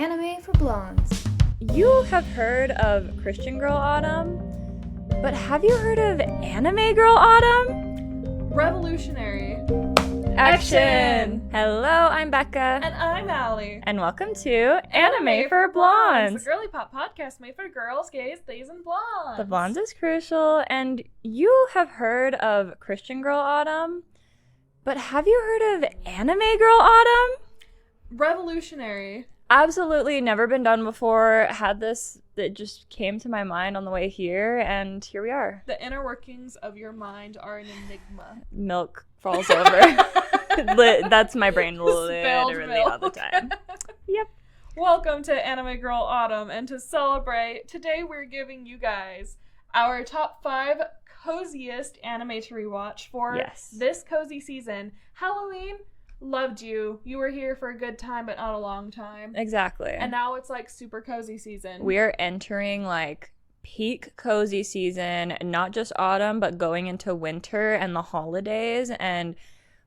Anime for Blondes. You have heard of Christian Girl Autumn, but have you heard of Anime Girl Autumn? Revolutionary. Action! Hello, I'm Becca. And I'm Allie. And welcome to Anime for Blondes. The girly pop podcast made for girls, gays, theys, and blondes. The blondes is crucial, and you have heard of Christian Girl Autumn, but have you heard of Anime Girl Autumn? Revolutionary. Absolutely never been done before. Had this that just came to my mind on the way here, and here we are. The inner workings of your mind are an enigma. Milk falls over. That's my brain literally all the time. Yep. Welcome to Anime Girl Autumn, and to celebrate, today we're giving you guys our top 5 coziest anime to rewatch for this cozy season. Halloween. Loved you. You were here for a good time, but not a long time. Exactly. And now it's like super cozy season. We are entering like peak cozy season, not just autumn, but going into winter and the holidays. And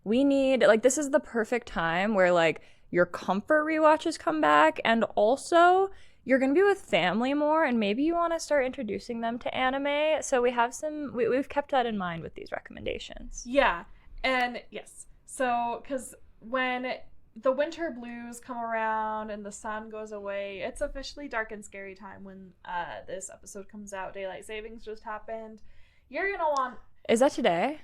we need, like, this is the perfect time where like your comfort rewatches come back, and also you're going to be with family more, and maybe you want to start introducing them to anime. So we have we've kept that in mind with these recommendations. Yeah. And yes. So, because when the winter blues come around and the sun goes away, it's officially dark and scary time when this episode comes out. Daylight savings just happened. You're going to want... Is that today?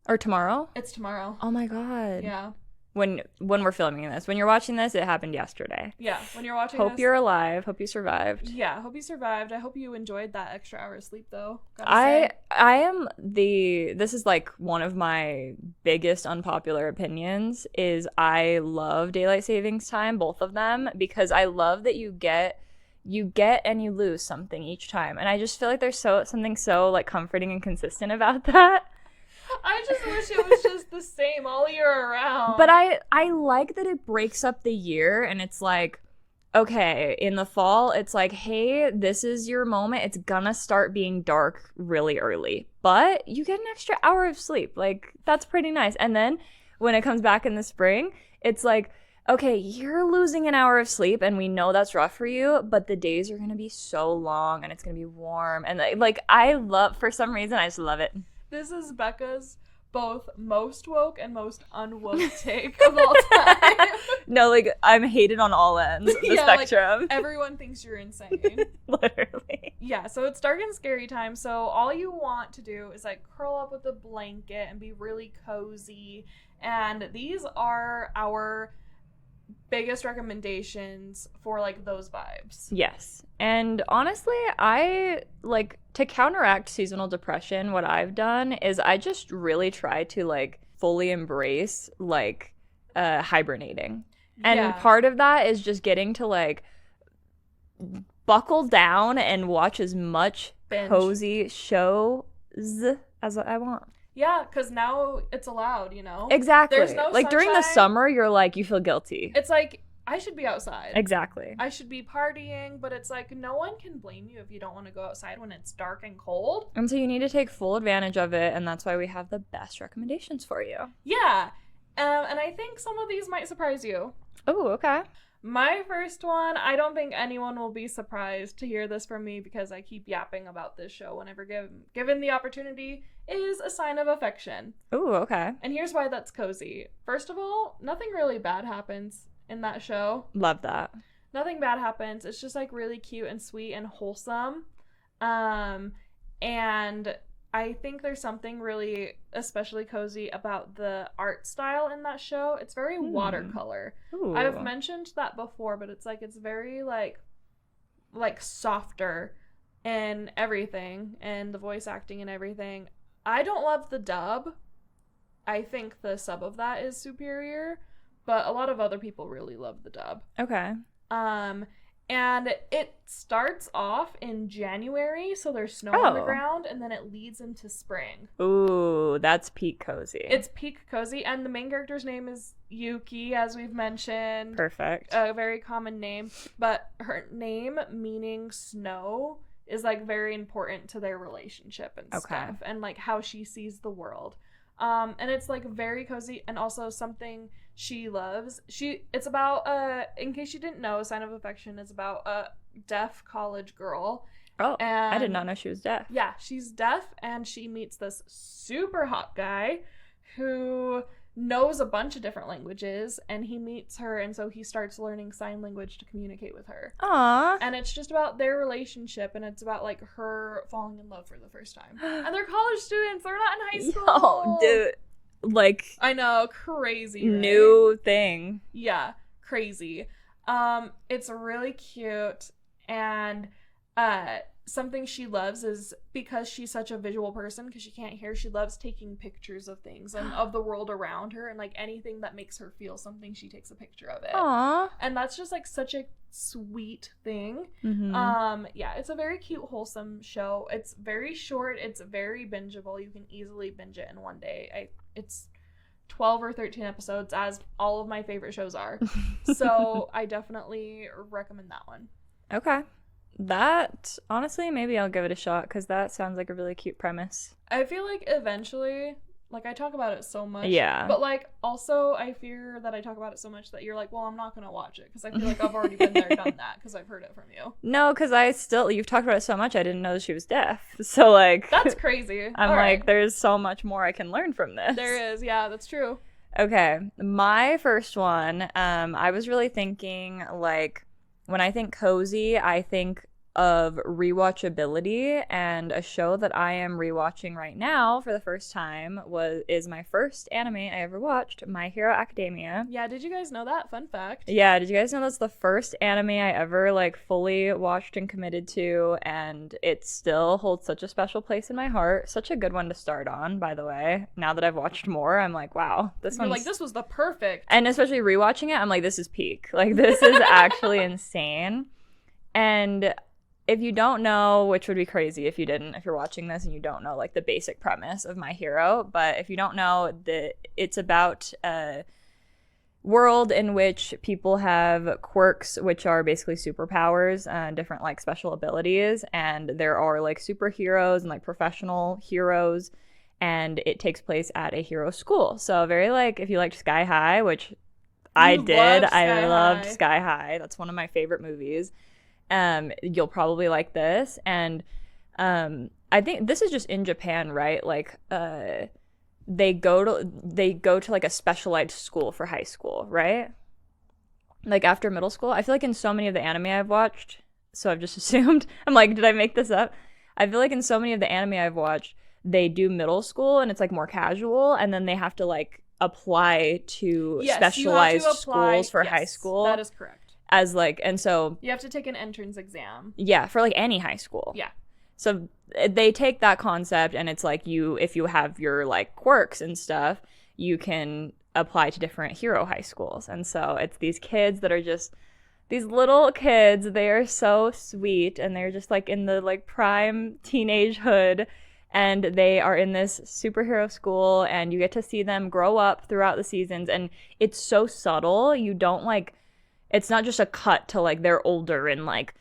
Or tomorrow? It's tomorrow. Oh my god. Yeah. When we're filming this. When you're watching this, it happened yesterday. Yeah, when you're watching Hope you're alive. Hope you survived. Yeah, hope you survived. I hope you enjoyed that extra hour of sleep, though. This is like one of my biggest unpopular opinions is I love daylight savings time, both of them, because I love that you get and you lose something each time. And I just feel like there's something so like comforting and consistent about that. I just wish it was just the same all year around. But I like that it breaks up the year, and it's like, okay, in the fall, it's like, hey, this is your moment. It's gonna start being dark really early, but you get an extra hour of sleep. Like, that's pretty nice. And then when it comes back in the spring, it's like, okay, you're losing an hour of sleep, and we know that's rough for you, but the days are gonna be so long, and it's gonna be warm. And like, for some reason, I just love it. This is Becca's both most woke and most unwoke take of all time. No, like, I'm hated on all ends of the spectrum. Like, everyone thinks you're insane. Literally. Yeah, so it's dark and scary time, so all you want to do is, like, curl up with a blanket and be really cozy. And these are our biggest recommendations for, like, those vibes. Yes. And honestly, I like to counteract seasonal depression. What I've done is I just really try to like fully embrace like hibernating. And part of that is just getting to like buckle down and watch as much cozy shows as I want. Yeah, because now it's allowed, you know? Exactly. There's no like, during the summer, you're like, you feel guilty. It's like, I should be outside. Exactly. I should be partying, but it's like, no one can blame you if you don't want to go outside when it's dark and cold. And so you need to take full advantage of it, and that's why we have the best recommendations for you. Yeah. And I think some of these might surprise you. Oh, okay. My first one, I don't think anyone will be surprised to hear this from me because I keep yapping about this show whenever given the opportunity, is A Sign of Affection. Oh, okay. And here's why that's cozy. First of all, nothing really bad happens in that show. Love that. Nothing bad happens. It's just like really cute and sweet and wholesome. And I think there's something really especially cozy about the art style in that show. It's very watercolor. Ooh. I've mentioned that before, but it's like, it's very like softer and everything, and the voice acting and everything. I don't love the dub. I think the sub of that is superior, but a lot of other people really love the dub. Okay. And it starts off in January, so there's snow on the ground, and then it leads into spring. Ooh, that's peak cozy. It's peak cozy, and the main character's name is Yuki, as we've mentioned. Perfect. A very common name, but her name meaning snow is, like, very important to their relationship and stuff, and, like, how she sees the world. And it's, like, very cozy, and also something she loves. It's about in case you didn't know, Sign of Affection is about a deaf college girl. Oh, and I did not know she was deaf. Yeah, she's deaf, and she meets this super hot guy who knows a bunch of different languages, and he meets her, and so he starts learning sign language to communicate with her. Aww. And it's just about their relationship, and it's about like her falling in love for the first time. And they're college students, they're not in high school. Oh, dude. Like, I know, crazy, right? New thing. Yeah, crazy. It's really cute, and something she loves is, because she's such a visual person, because she can't hear, she loves taking pictures of things and of the world around her, and like anything that makes her feel something, she takes a picture of it. Aww. And that's just like such a sweet thing. Yeah, it's a very cute, wholesome show. It's very short, it's very bingeable. You can easily binge it in one day. It's 12 or 13 episodes, as all of my favorite shows are. So I definitely recommend that one. Okay. That, honestly, maybe I'll give it a shot, because that sounds like a really cute premise. I feel like eventually, like, I talk about it so much. Yeah. But, like, also, I fear that I talk about it so much that you're like, well, I'm not going to watch it, because I feel like I've already been there, done that, because I've heard it from you. No, because you've talked about it so much, I didn't know that she was deaf. So, like... That's crazy. I'm like, there's so much more I can learn from this. There is, yeah, that's true. Okay, my first one, I was really thinking, like, when I think cozy, I think of rewatchability, and a show that I am rewatching right now for the first time is my first anime I ever watched, My Hero Academia. Yeah, did you guys know that? Fun fact. Yeah, did you guys know that's the first anime I ever like fully watched and committed to, and it still holds such a special place in my heart. Such a good one to start on, by the way. Now that I've watched more, I'm like, wow, this was the perfect. And especially rewatching it, I'm like, this is peak. Like, this is actually insane. And if you don't know, which would be crazy if you're watching this and you don't know like the basic premise of My Hero, but if you don't know, it's about a world in which people have quirks, which are basically superpowers and different like special abilities, and there are like superheroes and like professional heroes, and it takes place at a hero school. So very like, if you liked Sky High, which I did, I loved Sky High. That's one of my favorite movies. You'll probably like this, and I think this is just in Japan, right? Like they go to like a specialized school for high school, right? Like after middle school. I feel like in so many of the anime I've watched, so I've just assumed, I'm like, did I make this up? I feel like in so many of the anime I've watched, they do middle school and it's like more casual, and then they have to like apply to specialized schools for high school. That is correct. As like, and so you have to take an entrance exam. Yeah, for like any high school. Yeah. So they take that concept, and it's like if you have your like quirks and stuff, you can apply to different hero high schools. And so it's these kids that are just these little kids. They are so sweet, and they're just like in the like prime teenagehood, and they are in this superhero school, and you get to see them grow up throughout the seasons, and it's so subtle. You don't like, it's not just a cut to like they're older and like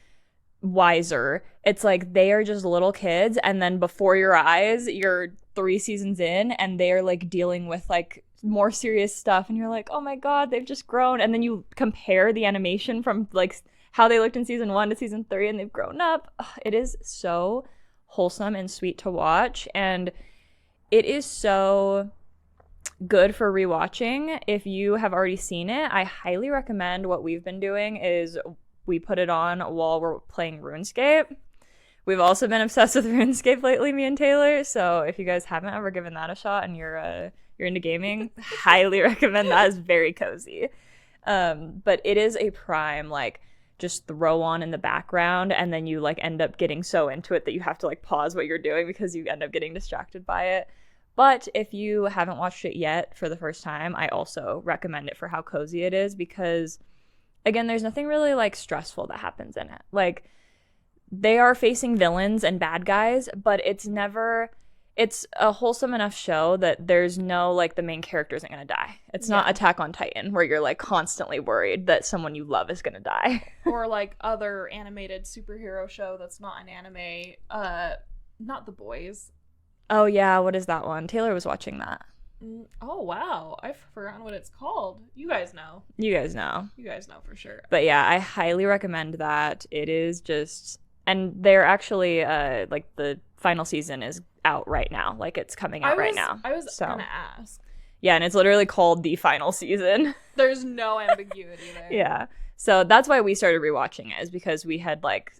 wiser. It's like they are just little kids, and then before your eyes, you're 3 seasons in, and they're like dealing with like more serious stuff, and you're like, oh my god, they've just grown. And then you compare the animation from like how they looked in season 1 to season 3, and they've grown up. It is so wholesome and sweet to watch, and it is so good for rewatching. If you have already seen it, I highly recommend. What we've been doing is we put it on while we're playing RuneScape. We've also been obsessed with RuneScape lately, me and Taylor. So if you guys haven't ever given that a shot and you're into gaming, highly recommend that. It's very cozy. But it is a prime like just throw on in the background, and then you like end up getting so into it that you have to like pause what you're doing because you end up getting distracted by it. But if you haven't watched it yet for the first time, I also recommend it for how cozy it is, because again, there's nothing really like stressful that happens in it. Like, they are facing villains and bad guys, but it's a wholesome enough show that there's no like the main character isn't gonna die. It's not Attack on Titan where you're like constantly worried that someone you love is gonna die. Or like other animated superhero show that's not an anime, not The Boys. Oh yeah, what is that one? Taylor was watching that. Oh, wow. I've forgotten what it's called. You guys know. You guys know. You guys know for sure. But yeah, I highly recommend that. It is just... And they're actually, like, the final season is out right now. Like, it's coming out right now. I was going to ask. Yeah, and it's literally called the final season. There's no ambiguity there. Yeah. So that's why we started rewatching it, is because we had, like,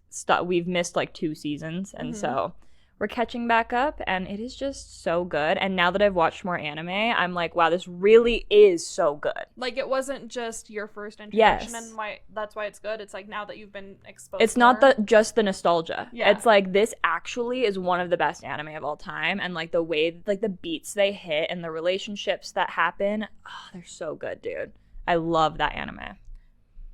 we've missed, like, 2 seasons. And so we're catching back up, and it is just so good. And now that I've watched more anime, I'm like, wow, this really is so good. Like, it wasn't just your first introduction, and that's why it's good. It's like, now that you've been exposed, it's not just the nostalgia. Yeah. It's like, this actually is one of the best anime of all time, and like the way, like the beats they hit and the relationships that happen, oh, they're so good, dude. I love that anime.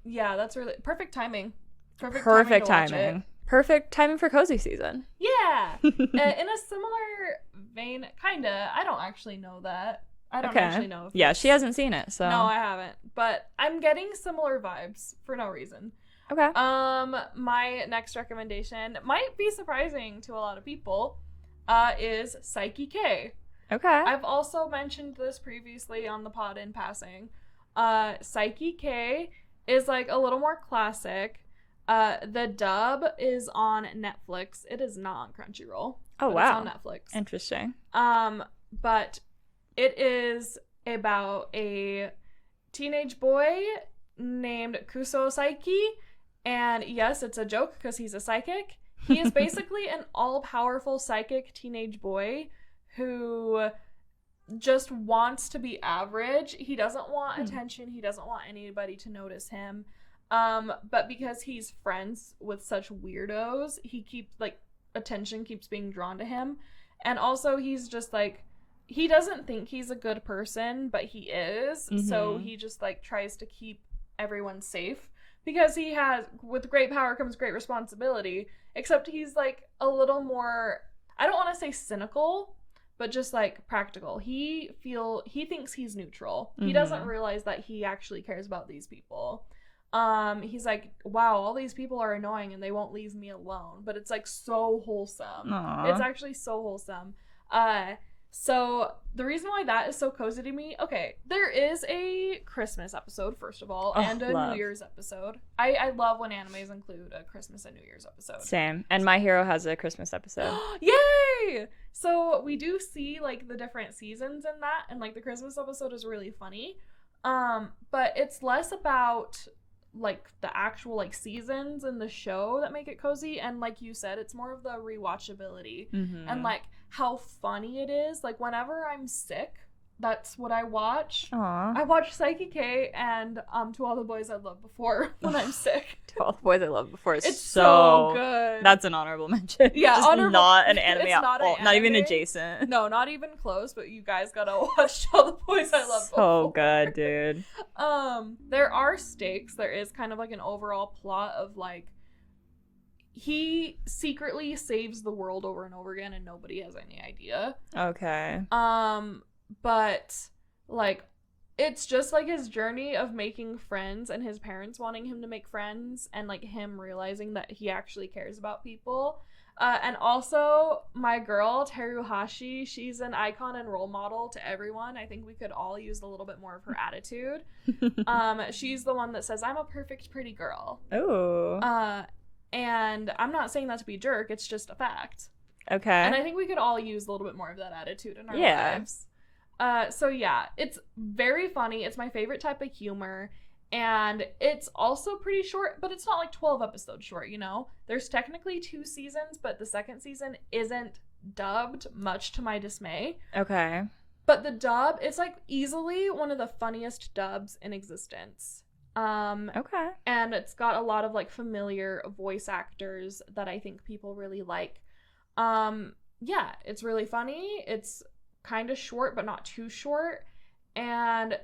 Yeah, that's really perfect timing. Perfect timing. Perfect timing for cozy season. Yeah. In a similar vein, kinda. I don't actually know that. I don't actually know. Yeah, she hasn't seen it, so. No, I haven't. But I'm getting similar vibes for no reason. Okay. My next recommendation might be surprising to a lot of people, is Saiki K. Okay. I've also mentioned this previously on the pod in passing. Saiki K is like a little more classic. The dub is on Netflix. It is not on Crunchyroll. Oh, wow. It's on Netflix. Interesting. But it is about a teenage boy named Kuso Saiki. And yes, it's a joke because he's a psychic. He is basically an all-powerful psychic teenage boy who just wants to be average. He doesn't want attention. He doesn't want anybody to notice him. But because he's friends with such weirdos, attention keeps being drawn to him. And also he's just like, he doesn't think he's a good person, but he is. Mm-hmm. So he just like tries to keep everyone safe because he has, with great power comes great responsibility, except he's like a little more, I don't want to say cynical, but just like practical. He thinks he's neutral. Mm-hmm. He doesn't realize that he actually cares about these people. He's like, wow, all these people are annoying and they won't leave me alone. But it's like so wholesome. Aww. It's actually so wholesome. So the reason why that is so cozy to me, okay, there is a Christmas episode, first of all, and a New Year's episode. I love when animes include a Christmas and New Year's episode. Same. And My Hero has a Christmas episode. Yay! So we do see like the different seasons in that, and like the Christmas episode is really funny. But it's less about like the actual like seasons in the show that make it cozy, and like you said, it's more of the rewatchability and like how funny it is. Like whenever I'm sick, that's what I watch. Aww. I watch Saiki K and To All the Boys I Loved Before when I'm sick. To All the Boys I Loved Before is it's so good. That's an honorable mention. Yeah, just honorable. Not an anime at not all. An not anime. Even adjacent. No, not even close. But you guys gotta watch To All the Boys I Loved Before. So good, dude. There are stakes. There is kind of like an overall plot of like, he secretly saves the world over and over again and nobody has any idea. Okay. But like, it's just like his journey of making friends and his parents wanting him to make friends and like him realizing that he actually cares about people. And also my girl Teruhashi, she's an icon and role model to everyone. I think we could all use a little bit more of her attitude. She's the one that says, I'm a perfect pretty girl. Oh. And I'm not saying that to be a jerk, it's just a fact. Okay. And I think we could all use a little bit more of that attitude in our lives. So yeah, it's very funny. It's my favorite type of humor. And it's also pretty short, but it's not like 12 episodes short, you know? There's technically 2 seasons, but the second season isn't dubbed, much to my dismay. Okay. But the dub, it's like easily one of the funniest dubs in existence. Okay. And it's got a lot of like familiar voice actors that I think people really like. Yeah, it's really funny. It's kind of short, but not too short. And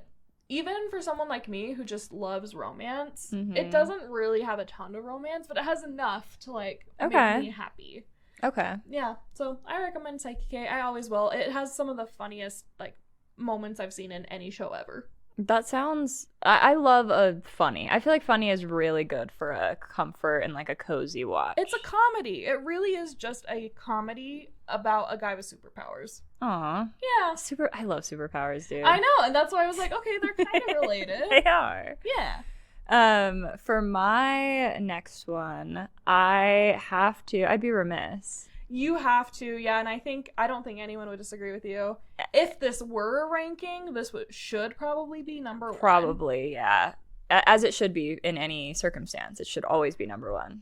even for someone like me who just loves romance, it doesn't really have a ton of romance, but it has enough to like make me happy. Okay. Yeah, so I recommend Saiki K. I always will. It has some of the funniest like moments I've seen in any show ever. That sounds... I love a funny. I feel like funny is really good for a comfort and like a cozy watch. It's a comedy. It really is just a comedy about a guy with superpowers. Aw. Yeah. I love superpowers, dude. I know, and that's why I was like, okay, they're kind of related. They are. Yeah. For my next one, I'd be remiss. You have to, yeah, and I don't think anyone would disagree with you. If this were a ranking, this should probably be number one. Probably, yeah. As it should be in any circumstance. It should always be number one.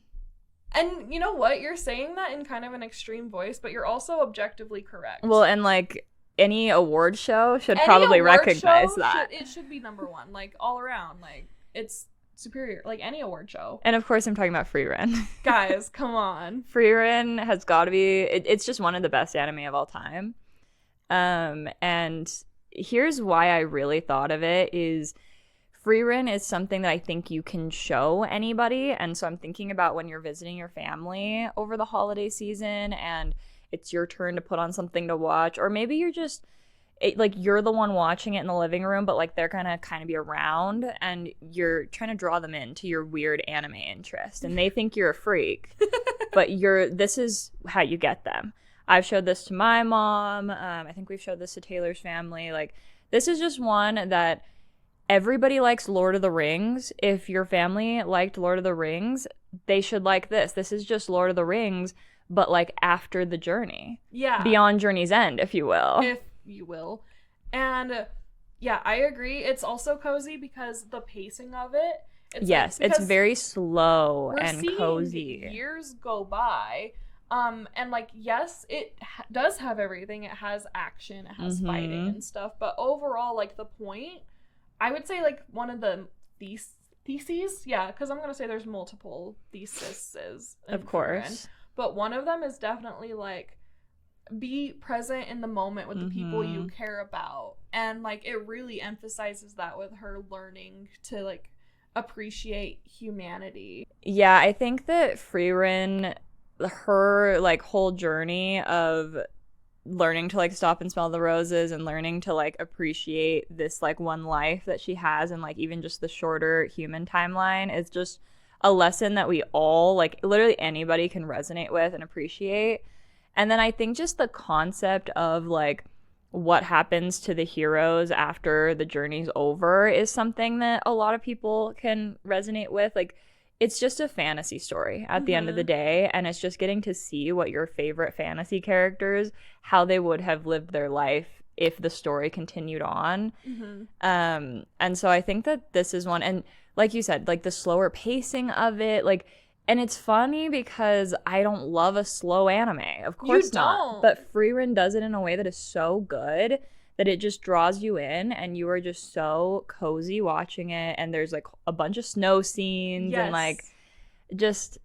And you know what? You're saying that in kind of an extreme voice, but you're also objectively correct. Well, and like any award show should probably recognize that. It should be number one, like all around. Like it's superior, like any award show. And of course I'm talking about Frieren. Guys, come on. Frieren has got to be, it's just one of the best anime of all time. And here's why I really thought of it is Frieren is something that I think you can show anybody. And so I'm thinking about when you're visiting your family over the holiday season and it's your turn to put on something to watch, or maybe you're just like you're the one watching it in the living room, but like they're gonna kind of be around and you're trying to draw them into your weird anime interest and they think you're a freak, but this is how you get them. I've showed this to my mom. I think we've showed this to Taylor's family. Like this is just one that everybody likes. Lord of the Rings. If your family liked Lord of the Rings, they should like this. This is just Lord of the Rings, but like after the journey. Yeah. Beyond Journey's End, if you will. If you will. And yeah, I agree. It's also cozy because the pacing of it. It's very slow and seeing cozy. Years go by. And like, yes, it does have everything. It has action, it has fighting and stuff. But overall, like the point, I would say like one of the theses. Yeah, because I'm going to say there's multiple theses. Of course. But one of them is definitely like, be present in the moment with the people you care about. And like it really emphasizes that with her learning to like appreciate humanity. Yeah, I think that Frieren, her like whole journey of learning to like stop and smell the roses and learning to like appreciate this like one life that she has and like even just the shorter human timeline is just a lesson that we all like literally anybody can resonate with and appreciate. And then I think just the concept of like what happens to the heroes after the journey's over is something that a lot of people can resonate with. Like it's just a fantasy story at the end of the day, and it's just getting to see what your favorite fantasy characters, how they would have lived their life if the story continued on. And so I think that this is one, and like you said, like the slower pacing of it, like, and it's funny because I don't love a slow anime. Of course not. But Frieren does it in a way that is so good that it just draws you in and you are just so cozy watching it. And there's like a bunch of snow scenes and like just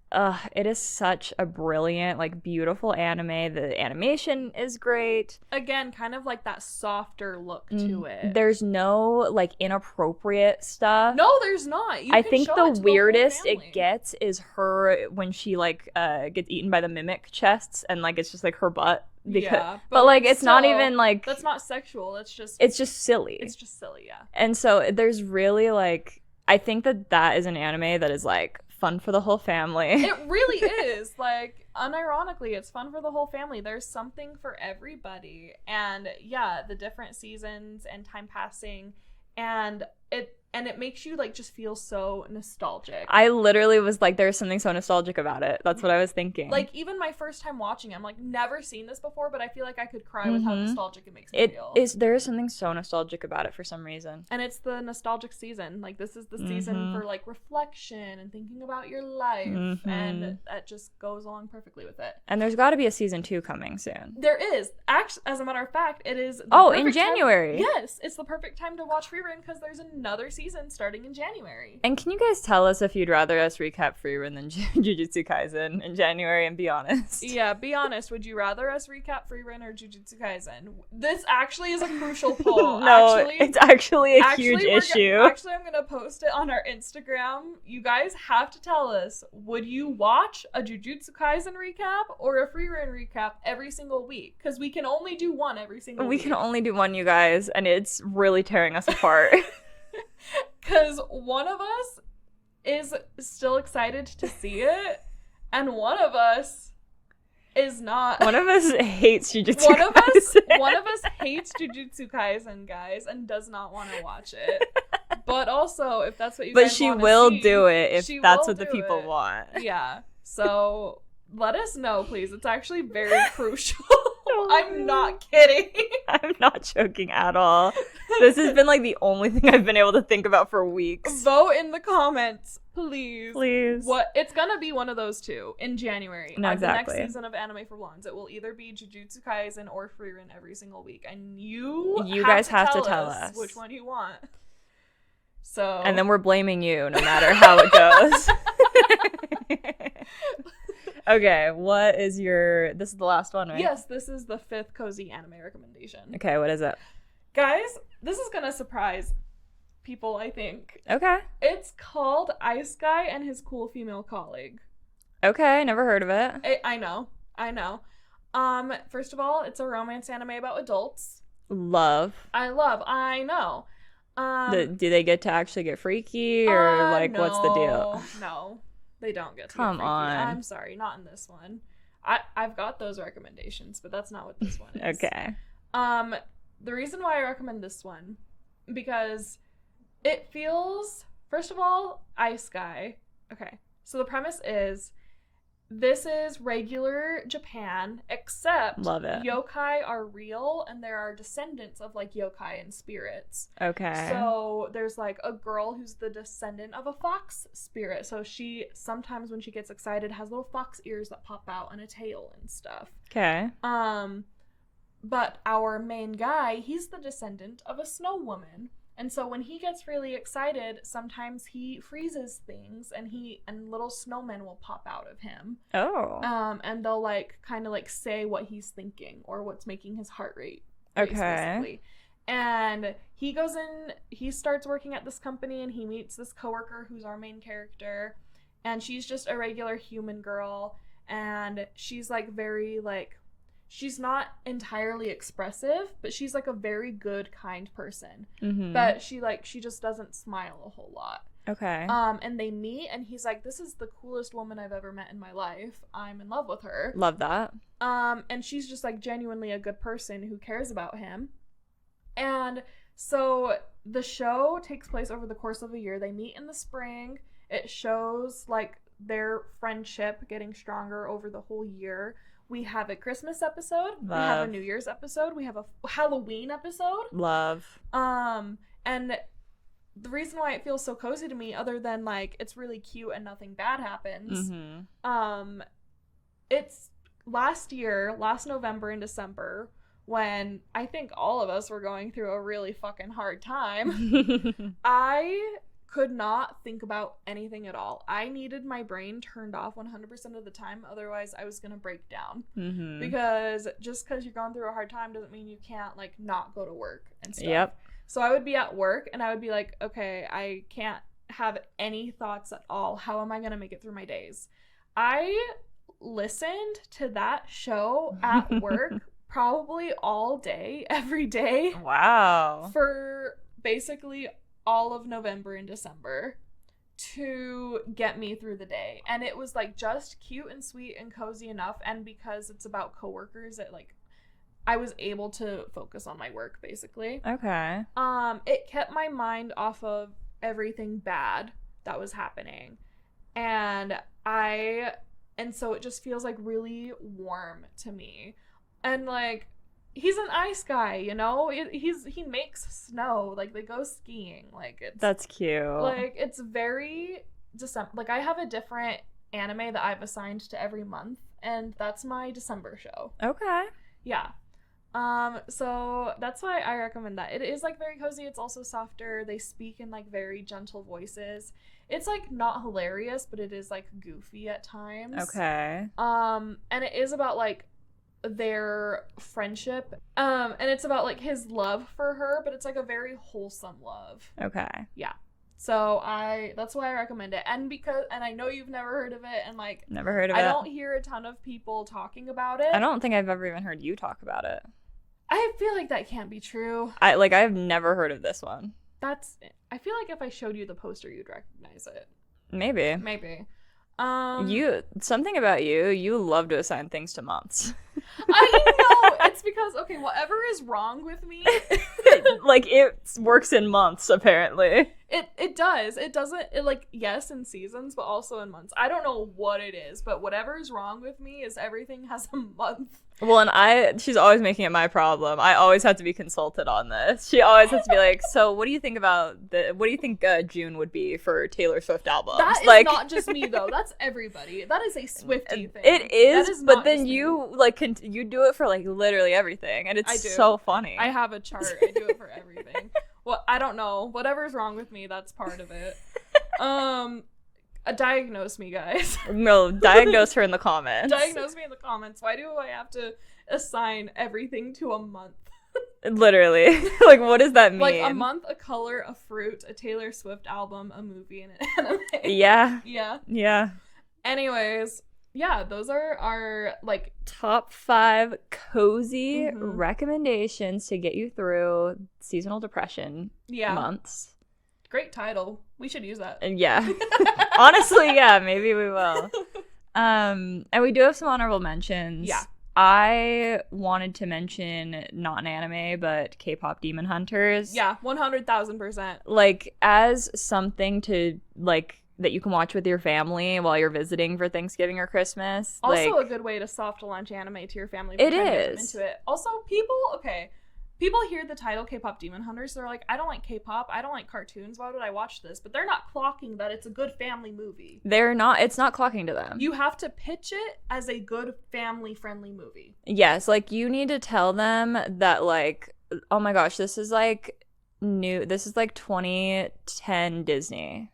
it is such a brilliant, like beautiful anime. The animation is great. Again, kind of like that softer look to it. There's no like inappropriate stuff. No, there's not. I think the weirdest it gets is her when she like gets eaten by the mimic chests and like it's just like her butt. But like it's not even like that's not sexual. It's just silly. It's just silly, yeah. And so there's really like I think that is an anime that is like fun for the whole family. It really is. Like, unironically, it's fun for the whole family. There's something for everybody. And yeah, the different seasons and time passing and it makes you like just feel so nostalgic. I literally was like, there's something so nostalgic about it. That's what I was thinking. Like even my first time watching it, I'm like, never seen this before, but I feel like I could cry with how nostalgic it makes me feel. There is something so nostalgic about it for some reason. And it's the nostalgic season. Like this is the season for like reflection and thinking about your life. And that just goes along perfectly with it. And there's got to be a season 2 coming soon. There is. Actually, as a matter of fact, it is in January. Yes, it's the perfect time to watch Frieren because there's another season starting in January. And can you guys tell us if you'd rather us recap Frieren than Jujutsu Kaisen in January, and be honest? Yeah, be honest. Would you rather us recap Frieren or Jujutsu Kaisen? This actually is a crucial poll. No, it's actually a huge issue. I'm going to post it on our Instagram. You guys have to tell us, would you watch a Jujutsu Kaisen recap or a Frieren recap every single week? Because we can only do one every single week. We can only do one, you guys, and it's really tearing us apart. Because one of us is still excited to see it, and one of us is not. One of us hates Jujutsu Kaisen. One of us hates Jujutsu Kaisen, guys, and does not want to watch it. But also, if that's what you guys want to see. But she will do it if that's what the people want. Yeah. So let us know, please. It's actually very crucial. I'm not kidding. I'm not joking at all. This has been like the only thing I've been able to think about for weeks. Vote in the comments, please. Please. What? It's gonna be one of those two in January. No, exactly. The next season of Anime for Blondes. It will either be Jujutsu Kaisen or Frieren every single week, and you guys have to tell us which one you want. So. And then we're blaming you, no matter how it goes. Okay, what is this is the last one, right? Yes, this is the 5th cozy anime recommendation. Okay, what is it? Guys, this is gonna surprise people, I think. Okay. It's called Ice Guy and His Cool Female Colleague. Okay, never heard of it. I know. First of all, it's a romance anime about adults. I know. Do they get to actually get freaky, or like no, what's the deal? No. They don't get to Come get freaky. on. I'm sorry, not in this one. I've got those recommendations, but that's not what this one is. Okay. The reason why I recommend this one, because it feels, first of all, Ice Guy. Okay, so the premise is, this is regular Japan, except Love it. Yokai are real, and there are descendants of like yokai and spirits. Okay. So there's like a girl who's the descendant of a fox spirit. So she sometimes, when she gets excited, has little fox ears that pop out and a tail and stuff. Okay. But our main guy, he's the descendant of a snow woman. And so when he gets really excited, sometimes he freezes things, and little snowmen will pop out of him. Oh. And they'll like kind of like say what he's thinking or what's making his heart rate race, okay. Basically. And he goes in, he starts working at this company, and he meets this coworker who's our main character, and she's just a regular human girl, and she's like very like, she's not entirely expressive, but she's like a very good, kind person. Mm-hmm. But she just doesn't smile a whole lot. Okay. And they meet, and he's like, this is the coolest woman I've ever met in my life. I'm in love with her. Love that. And she's just like genuinely a good person who cares about him. And so the show takes place over the course of a year. They meet in the spring. It shows like their friendship getting stronger over the whole year. We have a Christmas episode. Love. We have a New Year's episode. We have a Halloween episode. Love. And the reason why it feels so cozy to me, other than like it's really cute and nothing bad happens, it's last November and December, when I think all of us were going through a really fucking hard time. I could not think about anything at all. I needed my brain turned off 100% of the time, otherwise I was gonna break down. Mm-hmm. Because just because you're going through a hard time doesn't mean you can't like not go to work and stuff. Yep. So I would be at work and I would be like, okay, I can't have any thoughts at all. How am I gonna make it through my days? I listened to that show at work probably all day, every day. Wow. For basically all of November and December to get me through the day. And it was like just cute and sweet and cozy enough, and because it's about coworkers, it like I was able to focus on my work basically. Okay. It kept my mind off of everything bad that was happening. And so it just feels like really warm to me. And like he's an ice guy, you know? He makes snow. Like, they go skiing. Like, that's cute. Like, it's very December. Like, I have a different anime that I've assigned to every month, and that's my December show. Okay. Yeah. So that's why I recommend that. It is like very cozy. It's also softer. They speak in like very gentle voices. It's like not hilarious, but it is like goofy at times. Okay. And it is about like their friendship, and it's about like his love for her, but it's like a very wholesome love. Okay. Yeah. So that's why I recommend it. And I know you've never heard of it, and like never heard of it. I don't hear a ton of people talking about it. I don't think I've ever even heard you talk about it. I feel like that can't be true. I've never heard of this one. I feel like if I showed you the poster, you'd recognize it. Maybe. Something about you love to assign things to months. I know. It's because, okay, whatever is wrong with me. Like, it works in months, apparently. It does. It doesn't, yes, in seasons, but also in months. I don't know what it is, but whatever is wrong with me is everything has a month. Well, and she's always making it my problem. I always have to be consulted on this. She always has to be like, so what do you think June would be for Taylor Swift albums? That is not just me, though. That's everybody. That is a Swiftie thing. It is but then you, you do it for, literally everything, and it's so funny. I have a chart. I do it for everything. Well, I don't know. Whatever's wrong with me, that's part of it. Diagnose me, guys. No, diagnose her in the comments. Diagnose me in the comments. Why do I have to assign everything to a month? Literally. What does that mean? A month, a color, a fruit, a Taylor Swift album, a movie, and an anime. Yeah. Anyways, yeah, those are our, top 5 cozy recommendations to get you through seasonal depression months. Great title. We should use that. Yeah. Honestly, yeah, maybe we will. And we do have some honorable mentions. Yeah. I wanted to mention not an anime, but K-pop Demon Hunters. Yeah, 100,000%. As something to, that you can watch with your family while you're visiting for Thanksgiving or Christmas. Also a good way to soft launch anime to your family. It is. Into it. Also, people hear the title K-pop Demon Hunters, they're like, I don't like K-pop, I don't like cartoons, why would I watch this? But they're not clocking that it's a good family movie. It's not clocking to them. You have to pitch it as a good family-friendly movie. Yes, you need to tell them that, oh my gosh, this is, this is, 2010 Disney.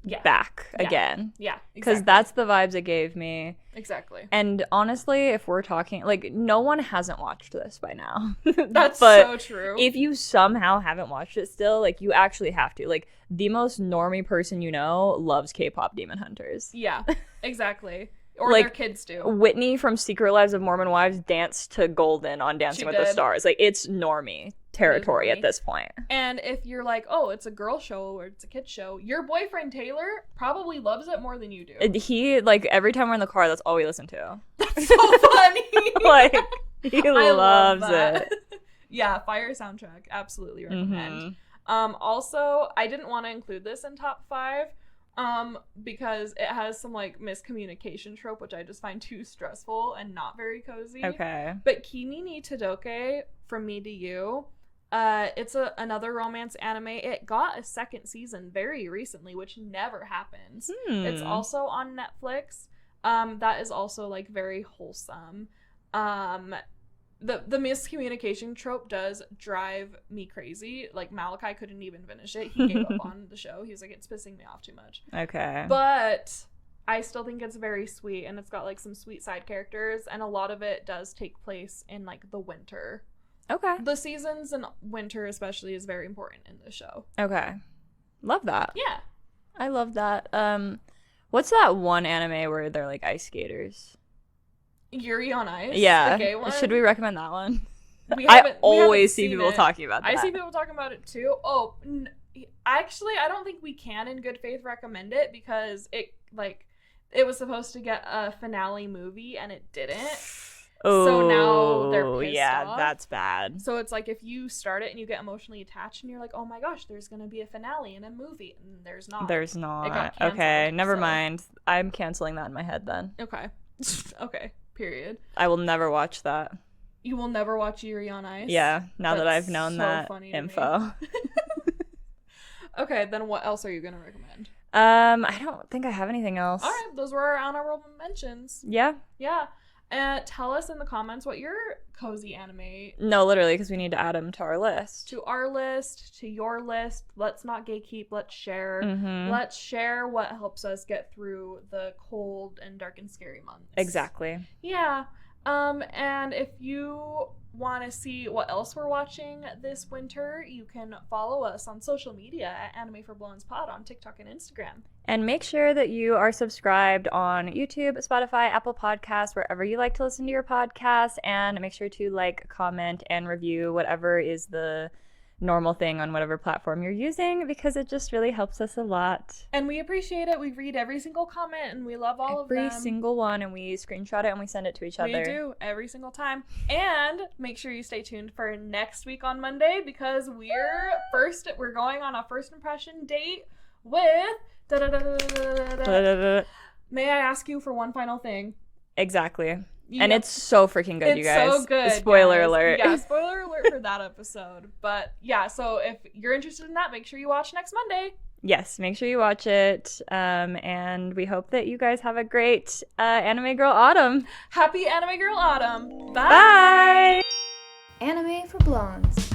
Yeah. Back again. Yeah, because that's the vibes it gave me. Exactly. And honestly, if we're talking, no one hasn't watched this by now. That's so true. If you somehow haven't watched it still, you actually have to. The most normie person you know loves K-pop Demon Hunters. Yeah, exactly. Or their kids do. Whitney from Secret Lives of Mormon Wives danced to Golden on Dancing with the Stars. It's normie territory at this point. And if you're oh, it's a girl show or it's a kid show, your boyfriend Taylor probably loves it more than you do. He, every time we're in the car, that's all we listen to. That's so funny. He loves it. Yeah, fire soundtrack. Absolutely recommend. Also, I didn't want to include this in top 5. Because it has some miscommunication trope, which I just find too stressful and not very cozy. Okay. But Kimi ni Todoke, From Me to You, it's another romance anime. It got a 2nd season very recently, which never happens. It's also on Netflix. That is also very wholesome. The miscommunication trope does drive me crazy. Malachi couldn't even finish it. He gave up on the show. He was it's pissing me off too much. Okay. But I still think it's very sweet, and it's got some sweet side characters, and a lot of it does take place in the winter. Okay. The seasons in winter especially is very important in the show. Okay. Love that. Yeah. I love that. What's that one anime where they're ice skaters? Yuri on Ice. Yeah. The gay one. Should we recommend that one? I always see people talking about that. I see people talking about it too. Oh, actually, I don't think we can in good faith recommend it because it was supposed to get a finale movie and it didn't. Oh, so now they're pissed off. That's bad. So it's if you start it and you get emotionally attached and you're oh my gosh, there's going to be a finale in a movie. And there's not. There's not. It got canceled, okay, never mind. I'm canceling that in my head then. Okay. Okay. Period. I will never watch that. You will never watch Yuri on Ice? Yeah, now that I've known that info. Okay, then what else are you going to recommend? I don't think I have anything else. All right, those were our honorable mentions. Yeah. Yeah. Tell us in the comments what your cozy anime... No, literally, because we need to add them to our list. To our list, to your list. Let's not gatekeep. Let's share. Mm-hmm. Let's share what helps us get through the cold and dark and scary months. Exactly. Yeah. And if you want to see what else we're watching this winter, you can follow us on social media at Anime for Blowins Pod on TikTok and Instagram. And make sure that you are subscribed on YouTube, Spotify, Apple Podcasts, wherever you like to listen to your podcasts. And make sure to comment and review whatever is the normal thing on whatever platform you're using, because it just really helps us a lot. And we appreciate it. We read every single comment and we love all of them. Every single one, and we screenshot it and we send it to each other. We do, every single time. And make sure you stay tuned for next week on Monday, because we're going on a first impression date with May I ask you for one final thing? Exactly. And it's so freaking good, you guys. It's so good. Spoiler alert. Yeah, spoiler alert for that episode. But yeah, so if you're interested in that, make sure you watch next Monday. Yes, make sure you watch it. And we hope that you guys have a great Anime Girl Autumn. Happy Anime Girl Autumn. Bye. Bye. Anime for Blondes.